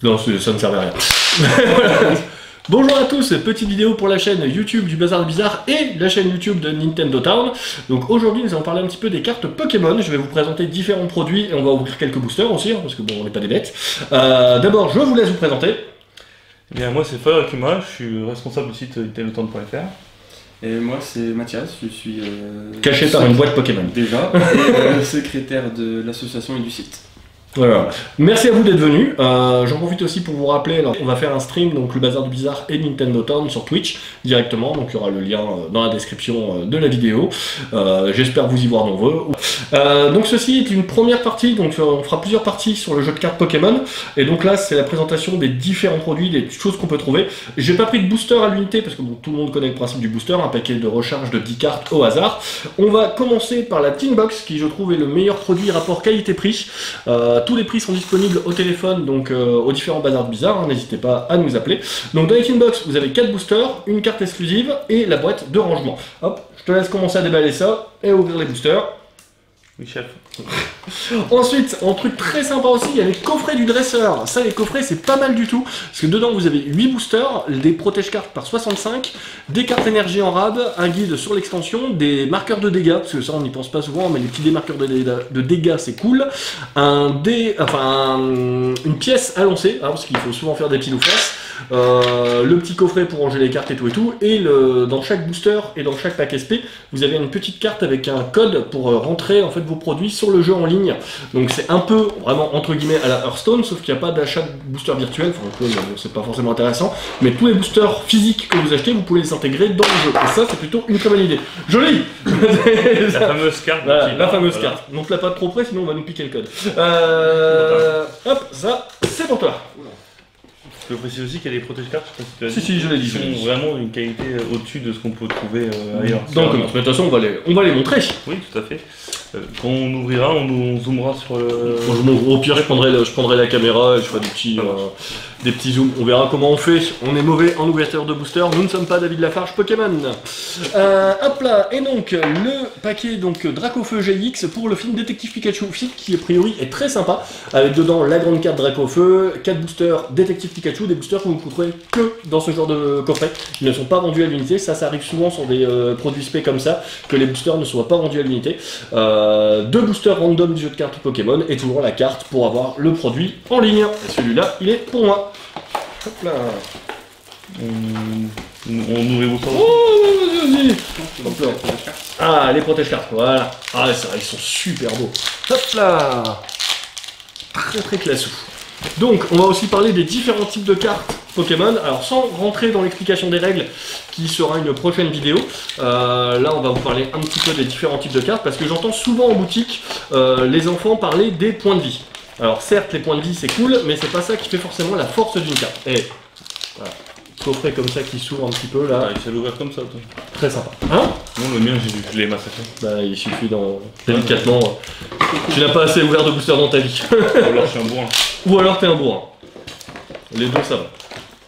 Non, ça ne servait à rien. Voilà. Bonjour à tous, petite vidéo pour la chaîne YouTube du Bazar Bizarre et la chaîne YouTube de Nintendo Town. Donc aujourd'hui nous allons parler un petit peu des cartes Pokémon. Je vais vous présenter différents produits et on va ouvrir quelques boosters aussi, hein, parce que bon, on n'est pas des bêtes. D'abord, je vous laisse vous présenter. Eh bien, moi c'est Fabien Akuma, je suis responsable du site nintendotown.fr. Et moi c'est Mathias, je suis Caché par une boîte Pokémon. déjà, et secrétaire de l'association et du site. Voilà. Merci à vous d'être venus. J'en profite aussi pour vous rappeler, alors, on va faire un stream, donc le Bazar du Bizarre et Nintendo Town sur Twitch directement, donc il y aura le lien dans la description de la vidéo. J'espère vous y voir nombreux. Donc ceci est une première partie, donc on fera plusieurs parties sur le jeu de cartes Pokémon, et donc là c'est la présentation des différents produits, des choses qu'on peut trouver. J'ai pas pris de booster à l'unité parce que bon, tout le monde connaît le principe du booster, un paquet de recharge de 10 cartes au hasard. On va commencer par la Tin Box qui je trouve est le meilleur produit rapport qualité-prix. Tous les prix sont disponibles au téléphone, donc aux différents bazars bizarres, hein, n'hésitez pas à nous appeler. Donc dans les Tin Box, vous avez 4 boosters, une carte exclusive et la boîte de rangement. Hop, je te laisse commencer à déballer ça et ouvrir les boosters. Oui, chef. Ensuite, un truc très sympa aussi, il y a les coffrets du dresseur. Ça, les coffrets, c'est pas mal du tout. Parce que dedans, vous avez 8 boosters, des protège-cartes par 65, des cartes énergie en rab, un guide sur l'extension, des marqueurs de dégâts, parce que ça, on n'y pense pas souvent, mais les petits marqueurs de dégâts, c'est cool. Une pièce à lancer, hein, parce qu'il faut souvent faire des piles ou face. Le petit coffret pour ranger les cartes et tout. Et dans chaque booster et dans chaque pack SP, vous avez une petite carte avec un code pour rentrer en fait vos produits sur le jeu en ligne. Donc c'est un peu vraiment entre guillemets à la Hearthstone, sauf qu'il n'y a pas d'achat de booster virtuel. Enfin, c'est pas forcément intéressant. Mais tous les boosters physiques que vous achetez, vous pouvez les intégrer dans le jeu. Et ça, c'est plutôt une très bonne idée. Joli. La fameuse carte. Voilà, la fameuse carte. Donc là, pas trop près, sinon on va nous piquer le code. Hop, ça, c'est pour toi. Je peux préciser aussi qu'il y a des protège-cartes, je sais pas si tu as dit. Si, je l'ai dit. Ils ont vraiment une qualité au-dessus de ce qu'on peut trouver ailleurs. Donc, de toute façon, on va les montrer. Oui, tout à fait. Quand on ouvrira, on zoomera sur le... Au pire, je prendrai la caméra et je ferai des petits zooms. On verra comment on fait. On est mauvais en ouverture de booster. Nous ne sommes pas David Lafarge Pokémon. Hop là. Et donc, le paquet Dracofeu GX pour le film Détective Pikachu, film qui a priori est très sympa. Avec dedans la grande carte Dracofeu, 4 boosters Détective Pikachu, des boosters que vous ne trouverez que dans ce genre de coffret. Ils ne sont pas vendus à l'unité. Ça arrive souvent sur des produits spé comme ça, que les boosters ne soient pas vendus à l'unité. 2 boosters random du jeu de cartes Pokémon et toujours la carte pour avoir le produit en ligne. Et celui-là, il est pour moi. Hop là. On ouvre les boosters. Oh, vas-y. Hop là. Ah, les protège-cartes, voilà. Ah, c'est vrai, ils sont super beaux. Hop là. Très très classou. Donc, on va aussi parler des différents types de cartes Pokémon. Alors, sans rentrer dans l'explication des règles, qui sera une prochaine vidéo, là, on va vous parler un petit peu des différents types de cartes, parce que j'entends souvent en boutique les enfants parler des points de vie. Alors, certes, les points de vie, c'est cool, mais c'est pas ça qui fait forcément la force d'une carte. Et voilà. Coffret comme ça qui s'ouvre un petit peu, là. Ah, il s'est ouvert comme ça, toi. Très sympa. Hein? Non, le mien, je l'ai massacré. Bah, il suffit délicatement. Tu n'as pas assez ouvert de booster dans ta vie. Ou alors je suis un bourrin. Ou alors t'es un bourrin. Les deux, ça va.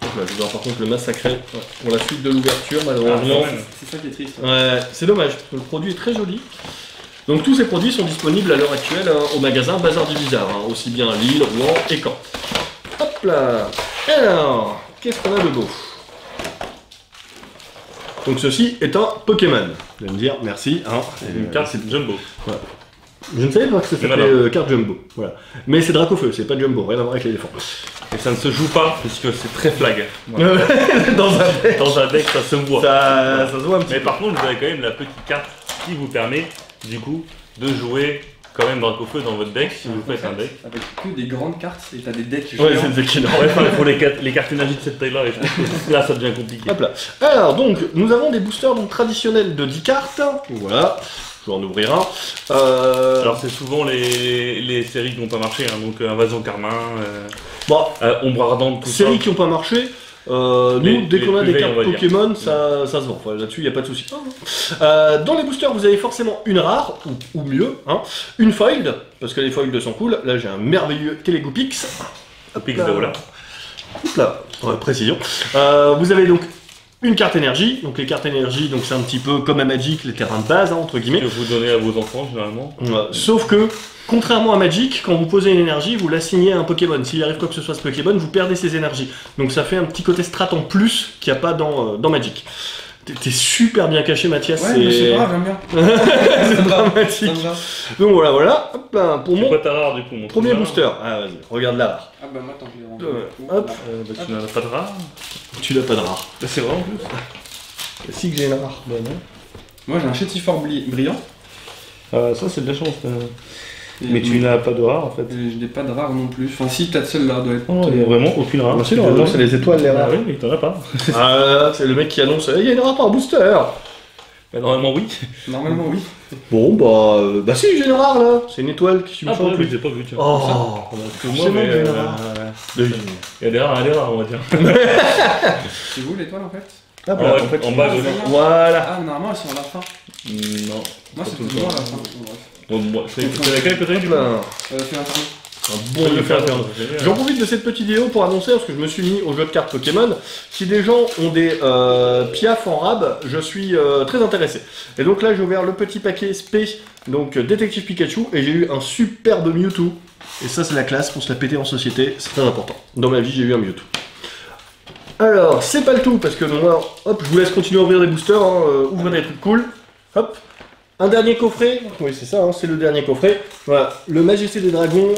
Donc là, je dois par contre le massacrer pour la suite de l'ouverture, malheureusement. C'est ça qui est triste. Ouais, c'est dommage, parce que le produit est très joli. Donc tous ces produits sont disponibles à l'heure actuelle au magasin Bazar du Bizarre, hein, aussi bien à Lille, Rouen et Caen. Hop là. Alors, qu'est-ce qu'on a de beau? Donc ceci est un Pokémon. Vous allez me dire merci. Hein, Une carte, c'est Jumbo. Voilà. Je ne savais pas que ça s'appelait carte Jumbo. Voilà. Mais c'est Dracofeu, c'est pas Jumbo, rien à voir avec l'éléphant. Et ça ne se joue pas, puisque c'est très flag. Voilà. Dans un deck, ça se voit. Ça se voit un petit Mais peu. par contre, vous avez quand même la petite carte qui vous permet, du coup, de jouer quand même Dracofeu dans votre deck, si vous faites un deck. Avec que des grandes cartes et t'as des decks Ouais, géants. c'est le deck énorme. Ouais, enfin, pour les cartes énergie de cette taille-là, et je pense que là, ça devient compliqué. Hop là. Alors, donc, nous avons des boosters traditionnels de 10 cartes. Voilà. Je vais en ouvrir un. Alors, c'est souvent les séries qui n'ont pas marché, hein, donc Invasion Carmin, Bon, Ombre Ardente, tout séries ça. qui n'ont pas marché. Nous, dès qu'on a des cartes Pokémon, ça se vend. Enfin, là-dessus, il n'y a pas de souci. Dans les boosters, vous avez forcément une rare, ou mieux, hein, une foiled, parce que les foiled sont cool. Là, j'ai un merveilleux Telegupix. Pix de voilà. Hop là, précision. Vous avez donc une carte énergie. Donc les cartes énergie, donc c'est un petit peu comme à Magic, les terrains de base, hein, entre guillemets. Que vous donnez à vos enfants généralement. Sauf que, contrairement à Magic, quand vous posez une énergie, vous l'assignez à un Pokémon. S'il arrive quoi que ce soit à ce Pokémon, vous perdez ses énergies. Donc ça fait un petit côté strat en plus qu'il n'y a pas dans Magic. T'es super bien caché, Mathias. Ouais, mais c'est pas grave, j'aime bien. C'est Ça me dramatique. va. Donc voilà. Hop, ben, pour C'est mon quoi ta rare du coup mon premier booster. Ah, vas-y, regarde la rare. Ah bah moi, tant que je l'ai rendu. Hop. Bah, tu n'as pas de rare. Tu l'as pas de rare. C'est vrai en plus. Si que j'ai une rare. Bah non. Moi, j'ai un Chétifor brillant. Ça c'est de la chance. Mais tu n'as pas de rare en fait. Et je n'ai pas de rare non plus. Enfin, si, peut-être celle-là doit être. Non, il n'y a vraiment aucune rare. Si, normalement, c'est les étoiles, les Ah rares. oui, mais t'en as pas. Ah, c'est le mec qui annonce il y a une rare par booster. Bah, normalement oui. Normalement, oui. Bon, bah si, j'ai une rare là. C'est une étoile qui me Ah semble bah, plus. j'ai pas vu tiens. Oh, Que moi, c'est mais, bon, j'ai une rare. il y a des rares et des rares on va dire. C'est vous l'étoile en fait? Ah, En bas, en bas, gauche. Voilà. Ah, normalement, elles sont à la fin. Non. Moi, Pas c'est tout le toujours à temps. la fin. Bon, bref. Bon, c'est laquelle que t'as eu du coup Ben, Fais un truc. un bon jeu fait Inferno. J'en profite de cette petite vidéo pour annoncer, parce que je me suis mis au jeu de cartes Pokémon, si des gens ont des piaf en rab, je suis très intéressé. Et donc là j'ai ouvert le petit paquet SP, donc Détective Pikachu, et j'ai eu un superbe Mewtwo. Et ça c'est la classe pour se la péter en société, c'est très important. Dans ma vie j'ai eu un Mewtwo. Alors, c'est pas le tout, parce que moi, hop, je vous laisse continuer à ouvrir des boosters, hein, ouvrir des trucs cool. Hop. Un dernier coffret, oui c'est ça, hein, c'est le dernier coffret. Voilà, le Majesté des Dragons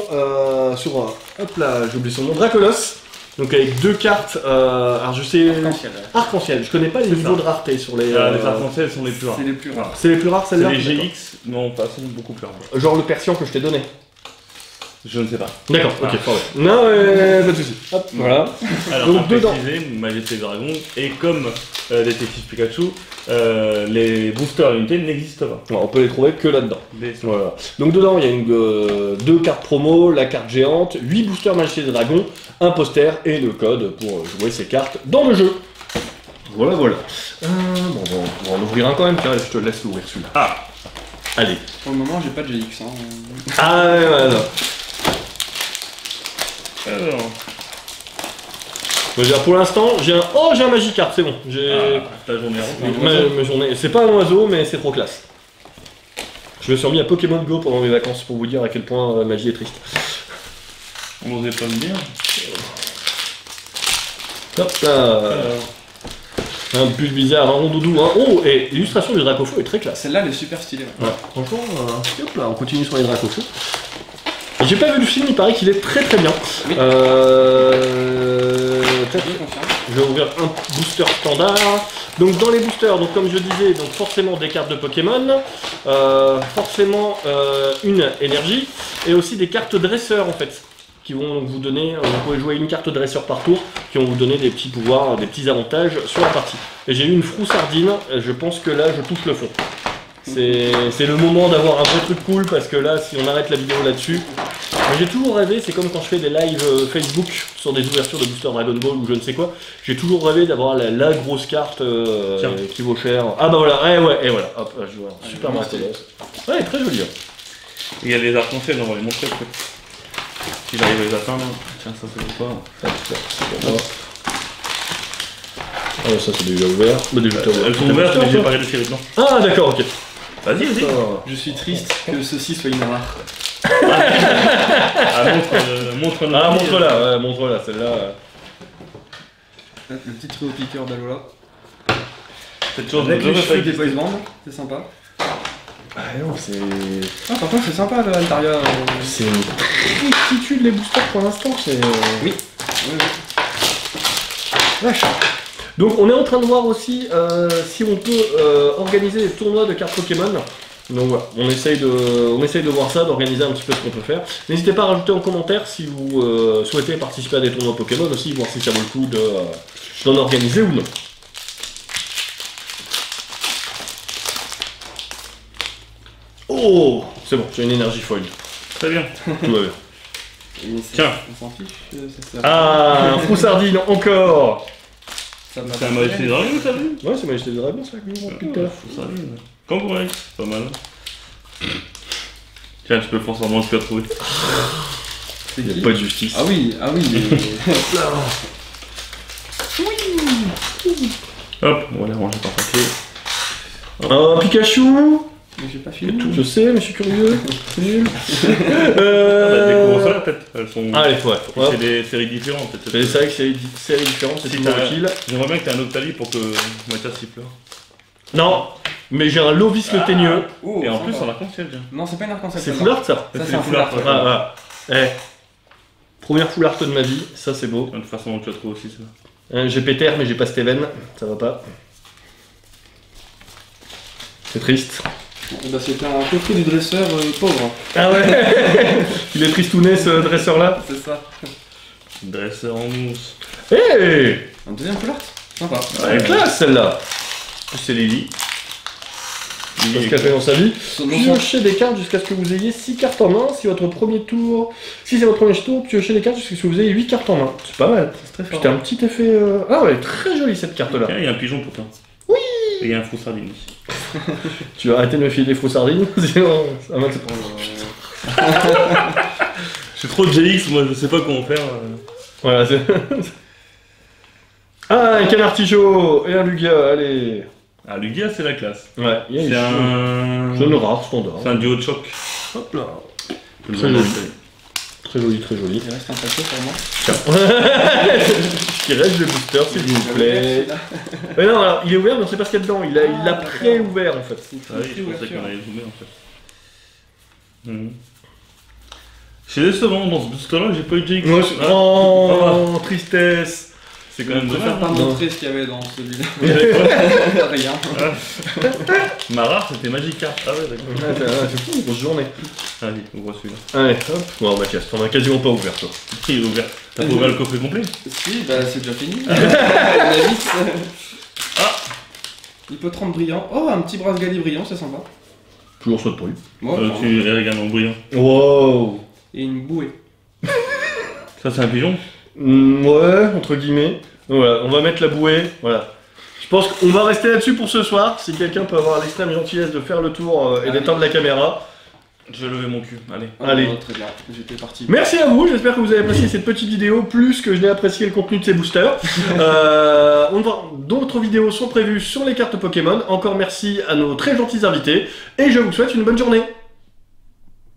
sur, hop là, j'ai oublié son nom, Dracolos. Donc avec deux cartes, alors je sais... Arc-en-ciel. Arc-en-ciel, je connais pas les C'est niveaux ça. de rareté sur les... Les arc-en-ciel sont les plus rares. C'est les plus rares. C'est les plus rares C'est celles-là? les D'accord. GX, non pas, sont beaucoup plus rares. Genre le Persian que je t'ai donné. Je ne sais pas. D'accord, Ah. ok, pardon. Non, pas de soucis. Hop, voilà. Alors, Donc, à dedans. préciser, Majesté Dragon, et comme Détective Pikachu, les boosters unités n'existent pas. Bon, on peut les trouver que là-dedans. Des- Voilà. Donc dedans, il y a deux cartes promo, la carte géante, 8 boosters Majesté des Dragons, un poster et le code pour jouer ces cartes dans le jeu. Voilà, voilà. Bon, on va en ouvrir un quand même, tiens, je te laisse l'ouvrir celui-là. Ah. Allez. Pour le moment, j'ai pas de GX. Hein. Ah ouais, voilà. Alors, Je veux dire, pour l'instant, j'ai un... Oh, j'ai un Magikarp, c'est bon. J'ai... ta journée rentre. Ma journée... C'est pas un oiseau, mais c'est trop classe. Je me suis remis à Pokémon Go pendant mes vacances pour vous dire à quel point la magie est triste. On n'osait pas me dire. Hop là. Un pull bizarre, un rondoudou, hein. Oh, et l'illustration du Dracofeu est très classe. Celle-là, elle est super stylée. Ouais. Ouais, franchement, hop là, on continue sur les Dracofeu. J'ai pas vu le film, il paraît qu'il est très très bien. Oui. Peut-être Je confirme. je vais ouvrir un booster standard. Donc dans les boosters, donc comme je disais, donc forcément des cartes de Pokémon, forcément une énergie, et aussi des cartes dresseurs en fait, qui vont donc vous donner, vous pouvez jouer une carte dresseur par tour, qui vont vous donner des petits pouvoirs, des petits avantages sur la partie. Et j'ai eu une froussardine, je pense que là je touche le fond. C'est le moment d'avoir un vrai truc cool, parce que là, si on arrête la vidéo là-dessus, j'ai toujours rêvé, c'est comme quand je fais des lives Facebook sur des ouvertures de booster Dragon Ball ou je ne sais quoi, j'ai toujours rêvé d'avoir la grosse carte qui vaut cher. Ah bah voilà, et voilà, hop, je vois, super vraiment Dracolos. Ouais, très joli. Hein. Il y a les arcs-en-ciel, on va les montrer peut-être. Si j'arrive à les atteindre. Tiens, ça c'est quoi? Ah ça c'est déjà ouvert. Bah, déjà, Elles sont ouvertes, mais j'ai pas regardé ce qu'il y avait dedans. Ah d'accord, ok. Vas-y, vas-y. Je suis triste que ceci soit une rare. Ah, montre-nous. Ah montre-la, ouais, montre-la, celle-là. Le petit trio piqueur d'Alola. Cette chose Avec de les deux cheveux des feuilles. Poise Band, c'est sympa. Ah non, c'est... Ah, par contre, c'est sympa l'intérieur. C'est une tristitude les boosters pour l'instant, c'est... Oui. Vache. Donc on est en train de voir aussi si on peut organiser des tournois de cartes Pokémon. Donc voilà, on essaye de voir ça, d'organiser un petit peu ce qu'on peut faire. N'hésitez pas à rajouter en commentaire si vous souhaitez participer à des tournois Pokémon aussi, voir si ça vaut le coup d'en organiser ou non. Oh, c'est bon, j'ai une énergie folle. Très bien. Tout va bien. Tiens. On s'en fiche. Ça Ah, un froussardine encore. ça m'a C'est un Majesté Dragon, t'as vu? Ouais, c'est Majesté des Dragons, ça, que nous, putain. Ça arrive. Kangourou, pas mal. Tiens, tu peux forcément le faire trouver. Il n'y a pas de justice. Ah oui, Hop, on va les ranger par paquet. Un Pikachu. Mais j'ai pas fini. Je sais, mais je suis curieux. C'est nul. Découvre ça peut-être. Elles sont. Allez, ouais. C'est des séries différentes peut-être. C'est vrai que c'est une série différente, c'est Si une t'as- kill. J'aimerais bien que t'aies un Octali pour que Mathias s'y pleure. Non, mais j'ai un Lovis le teigneux. Oh, Et en sympa. plus, on a conscience bien. Non, c'est pas une arc-en-ciel. C'est celle-là. full art ça. Ça, C'est c'est un les full art. full art, ouais. Ah, ah. Eh. Première full art de ma vie, ça c'est beau. De toute façon, tu as trouvé aussi ça. J'ai Peter, mais j'ai pas Steven, ça va pas. C'est triste. Bah, c'était un coffret du dresseur pauvre. Ah ouais. Il est tristounet ce dresseur là. C'est ça. Dresseur en mousse. Hé, Un deuxième full art. Sympa. elle est classe celle-là. Plus c'est Lily. Parce qu'elle fait dans sa vie. Non, Piochez des cartes jusqu'à ce que vous ayez 6 cartes en main. Si votre premier tour. Si c'est votre premier tour, piochez des cartes jusqu'à ce que vous ayez 8 cartes en main. C'est pas mal. c'est très fort. Putain, un petit effet. Ah ouais, très jolie cette carte là. Tiens, il y a un pigeon pour toi. Oui. Et il y a un fou sardine aussi. Tu vas arrêter de me filer des faux sardines. Sinon, ça va. J'ai trop de GX, moi je sais pas comment faire. Voilà, c'est. Ah, un canard tigeot et un Lugia, allez. Ah, Lugia, c'est la classe. Ouais, il y a C'est un. jaune rare, standard. C'est un duo de choc. Hop là. Je le Très vois joli. dans le Très joli, très joli. Il reste un paquet pour moi. Qui reste le booster, s'il vous plaît. Mais non, alors, il est ouvert, mais on sait pas ce qu'il y a dedans. Il l'a d'accord. pré-ouvert en fait. Ah oui, je pensais qu'on allait zoomer en fait. C'est décevant, dans ce booster-là, j'ai pas eu de GX. Ouais, Ah, ça va. oh, tristesse. C'est quand même Je préfère dommage. pas hein. montrer ce qu'il y avait dans celui-là. Il y avait quoi Rien. Ma rare, c'était Magikarp. Ah ouais, d'accord. C'est fou, une grosse journée. Allez, ouvre celui-là. Allez, hop. Bon, Mathias, t'en as quasiment pas ouvert toi. Il est ouvert. T'as pas ouvert le coffret complet? Si, bah c'est déjà fini. La vis. Ah. Hippotrampe brillant. Oh, un petit brasgali brillant, c'est sympa. Toujours saut de bruit. Bon, Tu les regardes en brillant. Wow. Et une bouée. Ça, c'est un pigeon? Ouais, entre guillemets. Voilà, on va mettre la bouée. Voilà. Je pense qu'on va rester là-dessus pour ce soir. Si quelqu'un peut avoir l'extrême gentillesse de faire le tour et d'éteindre la caméra. Je vais lever mon cul. Allez. Allez. Oh, très bien, j'étais parti. Merci à vous, j'espère que vous avez apprécié cette petite vidéo, plus que je n'ai apprécié le contenu de ces boosters. D'autres vidéos sont prévues sur les cartes Pokémon. Encore merci à nos très gentils invités, et je vous souhaite une bonne journée.